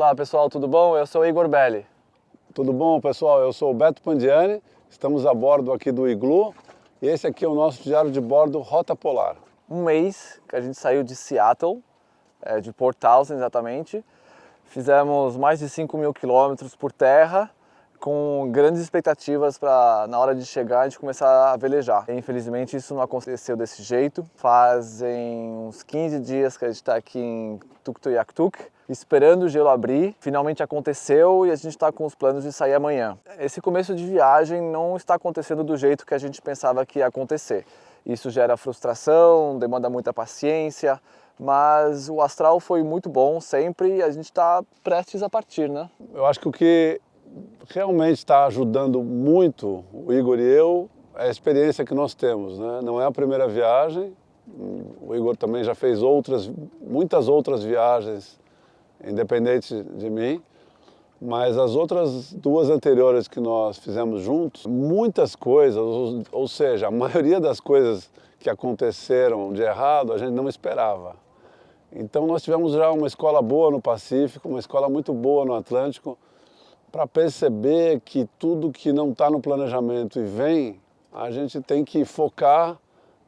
Olá pessoal, tudo bom? Eu sou o Igor Belli. Tudo bom, pessoal? Eu sou o Beto Pandiani, estamos a bordo aqui do Igloo e esse aqui é o nosso diário de bordo Rota Polar. Um mês que a gente saiu de Seattle, de Port Townsend exatamente. Fizemos mais de 5.000 quilômetros por terra, com grandes expectativas para, na hora de chegar, a gente começar a velejar. Infelizmente isso não aconteceu desse jeito. Fazem uns 15 dias que a gente está aqui em Tuktoyaktuk, esperando o gelo abrir. Finalmente aconteceu e a gente está com os planos de sair amanhã. Esse começo de viagem não está acontecendo do jeito que a gente pensava que ia acontecer. Isso gera frustração, demanda muita paciência, mas o astral foi muito bom sempre e a gente está prestes a partir, né? Eu acho que o que realmente está ajudando muito o Igor e eu é a experiência que nós temos, né? Não é a primeira viagem, o Igor também já fez muitas outras viagens, independente de mim, mas as outras duas anteriores que nós fizemos juntos, muitas coisas, ou seja, a maioria das coisas que aconteceram de errado a gente não esperava. Então nós tivemos já uma escola boa no Pacífico, uma escola muito boa no Atlântico, para perceber que tudo que não está no planejamento e vem, a gente tem que focar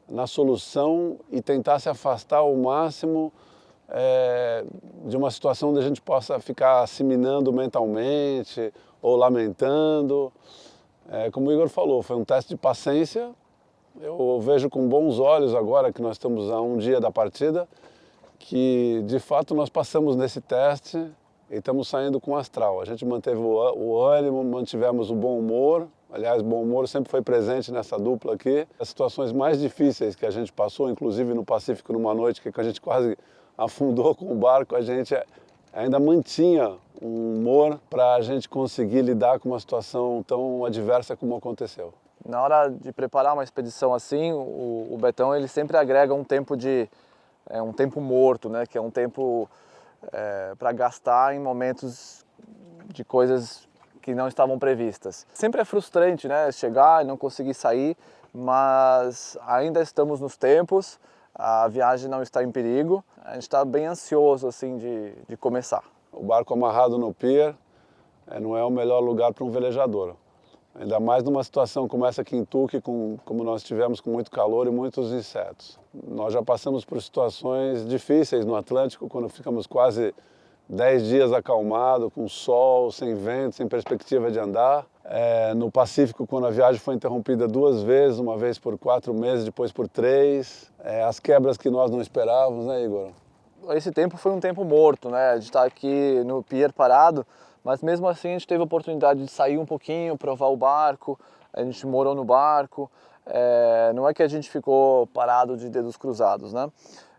na solução e tentar se afastar ao máximo de uma situação onde a gente possa ficar assimilando mentalmente ou lamentando. Como o Igor falou, foi um teste de paciência. Eu vejo com bons olhos agora que nós estamos a um dia da partida, que de fato nós passamos nesse teste e estamos saindo com astral. A gente manteve o ânimo, mantivemos o bom humor. Aliás, o bom humor sempre foi presente nessa dupla aqui. As situações mais difíceis que a gente passou, inclusive no Pacífico, numa noite que a gente quase afundou com o barco, a gente ainda mantinha um humor para a gente conseguir lidar com uma situação tão adversa como aconteceu. Na hora de preparar uma expedição assim, o Betão ele sempre agrega um tempo um tempo morto, né? Que é um tempo para gastar em momentos de coisas que não estavam previstas. Sempre é frustrante, né? Chegar e não conseguir sair, mas ainda estamos nos tempos, a viagem não está em perigo, a gente está bem ansioso assim de começar. O barco amarrado no pier não é o melhor lugar para um velejador. Ainda mais numa situação como essa aqui em Tuk, como nós tivemos, com muito calor e muitos insetos. Nós já passamos por situações difíceis no Atlântico, quando ficamos quase 10 dias acalmados, com sol, sem vento, sem perspectiva de andar. No Pacífico, quando a viagem foi interrompida 2 vezes, uma vez por 4 meses, depois por 3. As quebras que nós não esperávamos, né, Igor? Esse tempo foi um tempo morto, né? A gente está aqui no pier parado, mas mesmo assim a gente teve a oportunidade de sair um pouquinho, provar o barco, a gente morou no barco, não é que a gente ficou parado de dedos cruzados, né?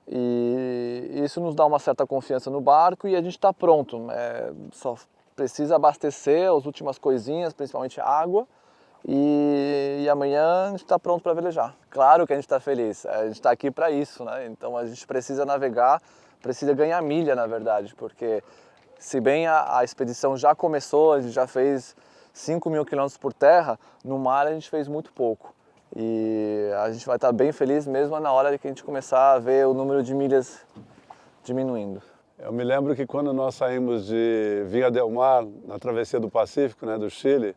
E isso nos dá uma certa confiança no barco e a gente está pronto, só precisa abastecer as últimas coisinhas, principalmente água, e amanhã a gente está pronto para velejar. Claro que a gente está feliz, a gente está aqui para isso, né? Então a gente precisa navegar, precisa ganhar milha, na verdade, porque se bem a expedição já começou, a gente já fez 5.000 quilômetros por terra, no mar a gente fez muito pouco. E a gente vai estar bem feliz mesmo na hora que a gente começar a ver o número de milhas diminuindo. Eu me lembro que quando nós saímos de Villa del Mar, na travessia do Pacífico, né, do Chile,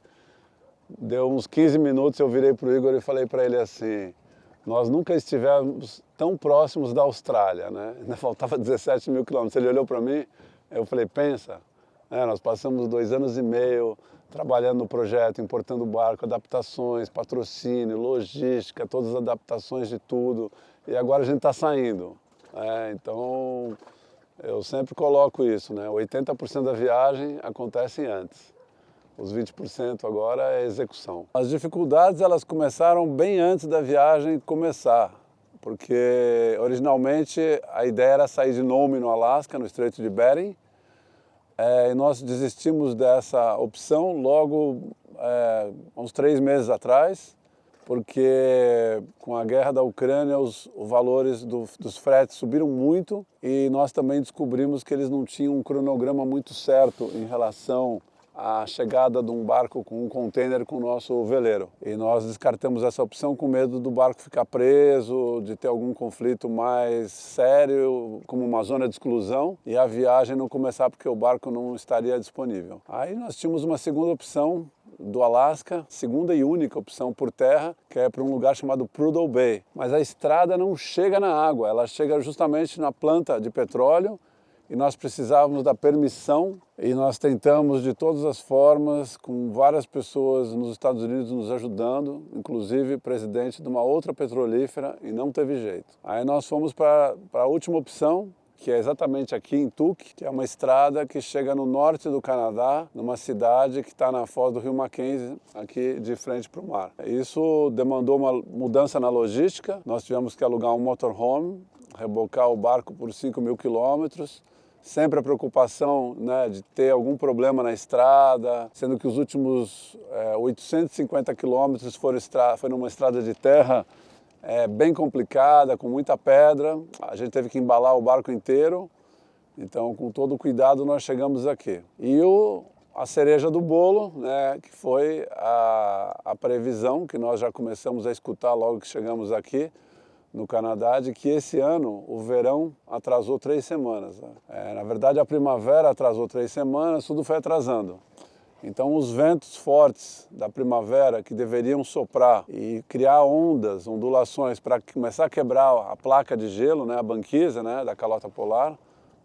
deu uns 15 minutos, eu virei para o Igor e falei para ele assim, nós nunca estivemos tão próximos da Austrália, né? Ainda faltava 17.000 quilômetros. Ele olhou para mim, eu falei, pensa, nós passamos 2 anos e meio trabalhando no projeto, importando barco, adaptações, patrocínio, logística, todas as adaptações de tudo, e agora a gente está saindo. Então, eu sempre coloco isso, né? 80% da viagem acontece antes. Os 20% agora é execução. As dificuldades elas começaram bem antes da viagem começar, porque originalmente a ideia era sair de Nome, no Alasca, no Estreito de Bering, e nós desistimos dessa opção logo uns 3 meses atrás, porque com a guerra da Ucrânia os valores dos fretes subiram muito e nós também descobrimos que eles não tinham um cronograma muito certo em relação a chegada de um barco com um container com o nosso veleiro. E nós descartamos essa opção com medo do barco ficar preso, de ter algum conflito mais sério, como uma zona de exclusão, e a viagem não começar porque o barco não estaria disponível. Aí nós tínhamos uma segunda opção do Alasca, segunda e única opção por terra, que é para um lugar chamado Prudhoe Bay. Mas a estrada não chega na água, ela chega justamente na planta de petróleo, e nós precisávamos da permissão, e nós tentamos de todas as formas, com várias pessoas nos Estados Unidos nos ajudando, inclusive o presidente de uma outra petrolífera, e não teve jeito. Aí nós fomos para a última opção, que é exatamente aqui em Tuk, que é uma estrada que chega no norte do Canadá, numa cidade que está na foz do rio Mackenzie, aqui de frente para o mar. Isso demandou uma mudança na logística, nós tivemos que alugar um motorhome, rebocar o barco por 5.000 quilômetros, sempre a preocupação, né, de ter algum problema na estrada, sendo que os últimos 850 quilômetros foram numa estrada de terra bem complicada, com muita pedra. A gente teve que embalar o barco inteiro, então com todo o cuidado nós chegamos aqui. E a cereja do bolo, né, que foi a previsão que nós já começamos a escutar logo que chegamos aqui no Canadá, de que esse ano o verão atrasou 3 semanas. Né? Na verdade a primavera atrasou 3 semanas, tudo foi atrasando. Então os ventos fortes da primavera que deveriam soprar e criar ondas, ondulações para começar a quebrar a placa de gelo, né, a banquisa, né, da calota polar,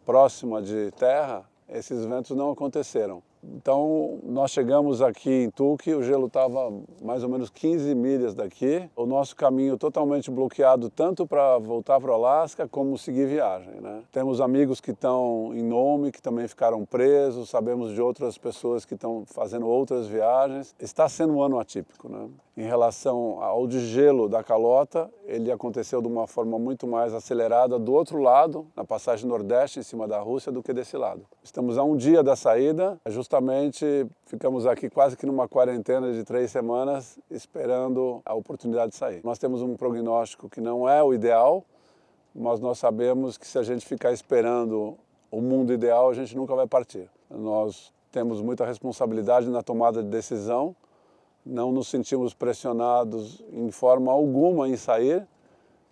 próxima de terra, esses ventos não aconteceram. Então nós chegamos aqui em Tuk, o gelo estava mais ou menos 15 milhas daqui, o nosso caminho totalmente bloqueado tanto para voltar para o Alasca como seguir viagem. Né? Temos amigos que estão em Nome, que também ficaram presos, sabemos de outras pessoas que estão fazendo outras viagens. Está sendo um ano atípico. Né? Em relação ao gelo da calota, ele aconteceu de uma forma muito mais acelerada do outro lado, na passagem nordeste, em cima da Rússia, do que desse lado. Estamos a um dia da saída, justamente ficamos aqui quase que numa quarentena de 3 semanas, esperando a oportunidade de sair. Nós temos um prognóstico que não é o ideal, mas nós sabemos que se a gente ficar esperando o mundo ideal, a gente nunca vai partir. Nós temos muita responsabilidade na tomada de decisão, não nos sentimos pressionados em forma alguma em sair,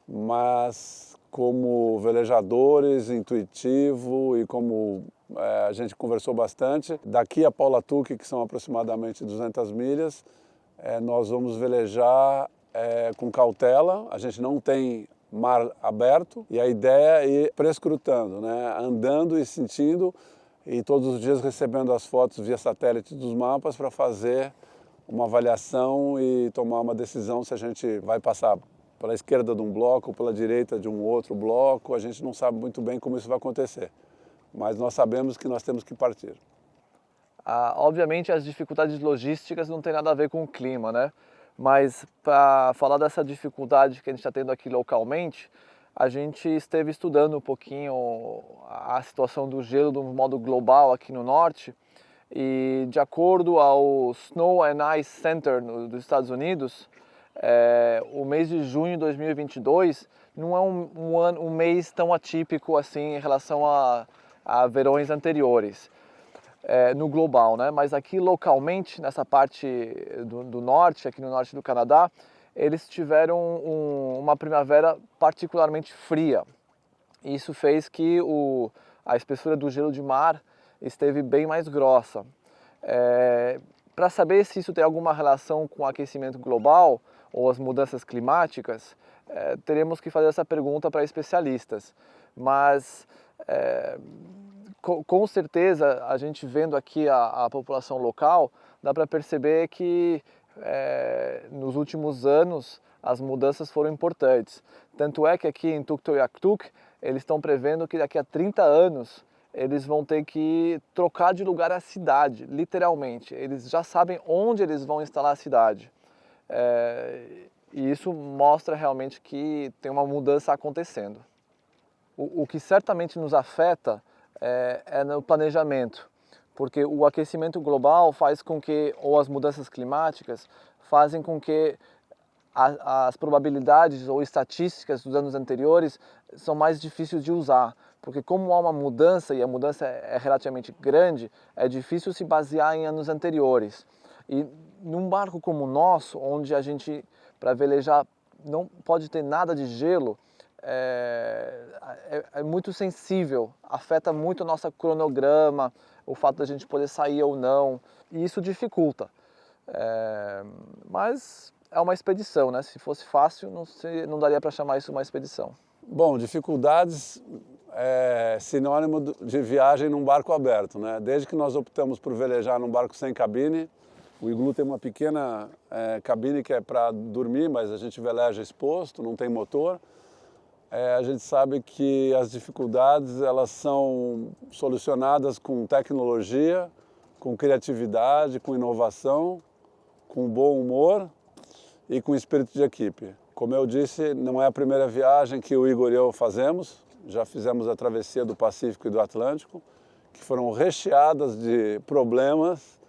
mas como velejadores, intuitivo e como a gente conversou bastante, daqui a Paula Tuk, que são aproximadamente 200 milhas, nós vamos velejar com cautela, a gente não tem mar aberto e a ideia é ir prescrutando, né? Andando e sentindo e todos os dias recebendo as fotos via satélite dos mapas para fazer uma avaliação e tomar uma decisão se a gente vai passar pela esquerda de um bloco ou pela direita de um outro bloco. A gente não sabe muito bem como isso vai acontecer, mas nós sabemos que nós temos que partir. Obviamente as dificuldades logísticas não tem nada a ver com o clima, né? Mas para falar dessa dificuldade que a gente está tendo aqui localmente, a gente esteve estudando um pouquinho a situação do gelo de um modo global aqui no norte. E de acordo ao Snow and Ice Center dos Estados Unidos, o mês de junho de 2022 não é um mês tão atípico assim em relação a verões anteriores no global, né? Mas aqui localmente, nessa parte do norte, aqui no norte do Canadá, eles tiveram uma primavera particularmente fria. Isso fez que a espessura do gelo de mar esteve bem mais grossa. Para saber se isso tem alguma relação com o aquecimento global ou as mudanças climáticas, teremos que fazer essa pergunta para especialistas. Mas, com certeza, a gente vendo aqui a população local, dá para perceber que nos últimos anos as mudanças foram importantes. Tanto é que aqui em Tuktoyaktuk eles estão prevendo que daqui a 30 anos eles vão ter que trocar de lugar a cidade, literalmente. Eles já sabem onde eles vão instalar a cidade. E isso mostra realmente que tem uma mudança acontecendo. O que certamente nos afeta é no planejamento, porque o aquecimento global faz com que, ou as mudanças climáticas, fazem com que as probabilidades ou estatísticas dos anos anteriores são mais difíceis de usar, porque como há uma mudança e a mudança é relativamente grande, é difícil se basear em anos anteriores. E num barco como o nosso, onde a gente, para velejar, não pode ter nada de gelo, é muito sensível, afeta muito o nosso cronograma, o fato da gente poder sair ou não, e isso dificulta. Mas é uma expedição, né? Se fosse fácil, não daria para chamar isso uma expedição. Bom, dificuldades é sinônimo de viagem num barco aberto, né? Desde que nós optamos por velejar num barco sem cabine, o Igloo tem uma pequena cabine que é para dormir, mas a gente veleja exposto, não tem motor. A gente sabe que as dificuldades elas são solucionadas com tecnologia, com criatividade, com inovação, com bom humor e com espírito de equipe. Como eu disse, não é a primeira viagem que o Igor e eu fazemos, já fizemos a travessia do Pacífico e do Atlântico, que foram recheadas de problemas,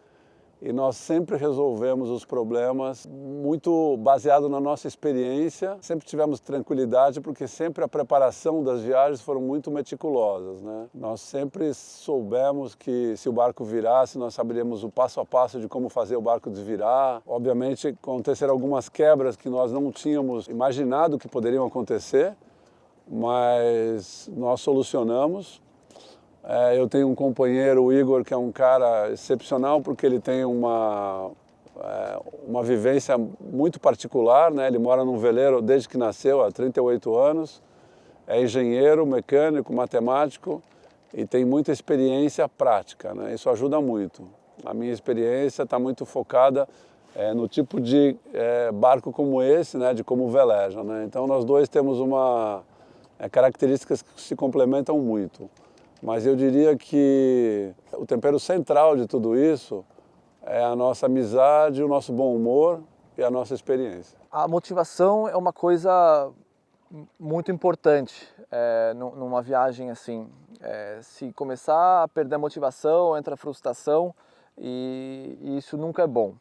e nós sempre resolvemos os problemas muito baseado na nossa experiência. Sempre tivemos tranquilidade porque sempre a preparação das viagens foram muito meticulosas, né? Nós sempre soubemos que se o barco virasse, nós saberíamos o passo a passo de como fazer o barco desvirar. Obviamente aconteceram algumas quebras que nós não tínhamos imaginado que poderiam acontecer, mas nós solucionamos. Eu tenho um companheiro, o Igor, que é um cara excepcional porque ele tem uma vivência muito particular, né? Ele mora num veleiro desde que nasceu, há 38 anos, é engenheiro, mecânico, matemático e tem muita experiência prática, né? Isso ajuda muito. A minha experiência está muito focada no tipo de barco como esse, né? De como veleja, né? Então nós dois temos características que se complementam muito. Mas eu diria que o tempero central de tudo isso é a nossa amizade, o nosso bom humor e a nossa experiência. A motivação é uma coisa muito importante numa viagem assim. Se começar a perder a motivação, entra a frustração e isso nunca é bom.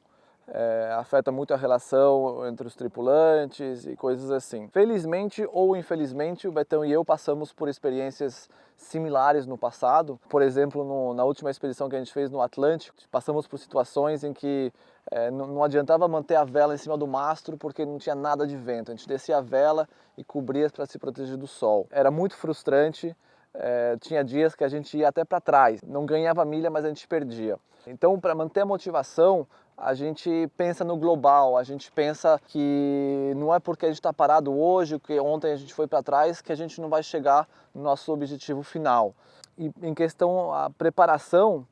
Afeta muito a relação entre os tripulantes e coisas assim. Felizmente ou infelizmente, o Betão e eu passamos por experiências similares no passado. Por exemplo, na última expedição que a gente fez no Atlântico, passamos por situações em que não adiantava manter a vela em cima do mastro porque não tinha nada de vento. A gente descia a vela e cobria para se proteger do sol. Era muito frustrante. Tinha dias que a gente ia até para trás, não ganhava milha, mas a gente perdia. Então, para manter a motivação, a gente pensa no global, a gente pensa que não é porque a gente está parado hoje, que ontem a gente foi para trás, que a gente não vai chegar no nosso objetivo final. E em questão a preparação,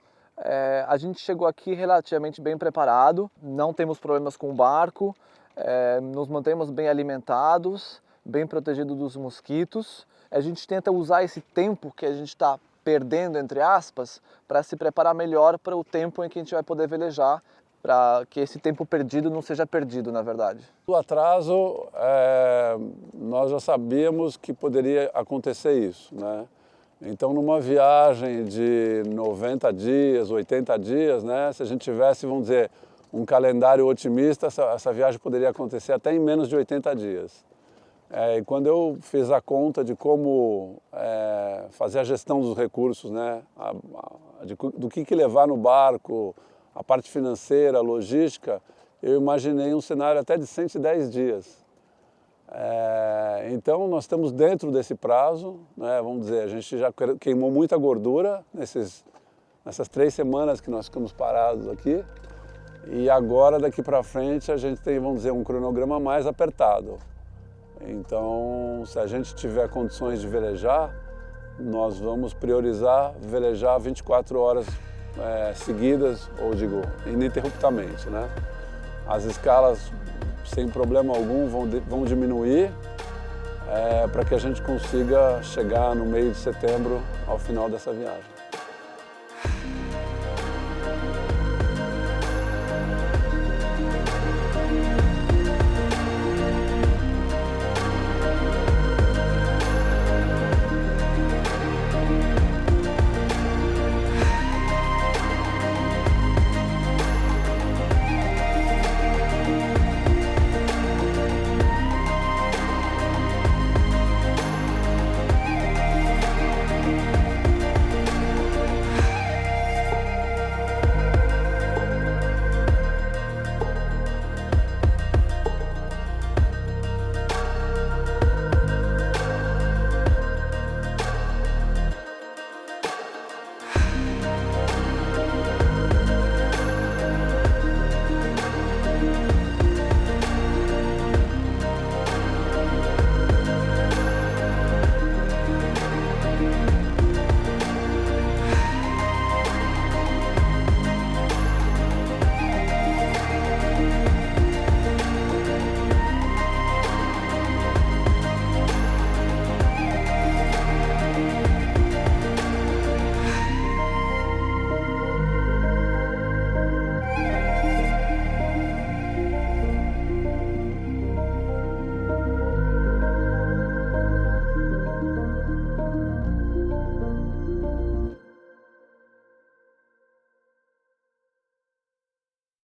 a gente chegou aqui relativamente bem preparado, não temos problemas com o barco, nos mantemos bem alimentados, bem protegidos dos mosquitos. A gente tenta usar esse tempo que a gente está perdendo, entre aspas, para se preparar melhor para o tempo em que a gente vai poder velejar, para que esse tempo perdido não seja perdido, na verdade. O atraso, nós já sabíamos que poderia acontecer isso, né? Então, numa viagem de 90 dias, 80 dias, né? Se a gente tivesse, vamos dizer, um calendário otimista, essa viagem poderia acontecer até em menos de 80 dias. E quando eu fiz a conta de como fazer a gestão dos recursos, né? Do que levar no barco, a parte financeira, a logística, eu imaginei um cenário até de 110 dias. Então nós estamos dentro desse prazo, né? Vamos dizer, a gente já queimou muita gordura nessas 3 semanas que nós ficamos parados aqui, e agora daqui para frente a gente tem, vamos dizer, um cronograma mais apertado. Então, se a gente tiver condições de velejar, nós vamos priorizar velejar 24 horas seguidas, ou digo, ininterruptamente, né? As escalas, sem problema algum, vão diminuir para que a gente consiga chegar no meio de setembro ao final dessa viagem.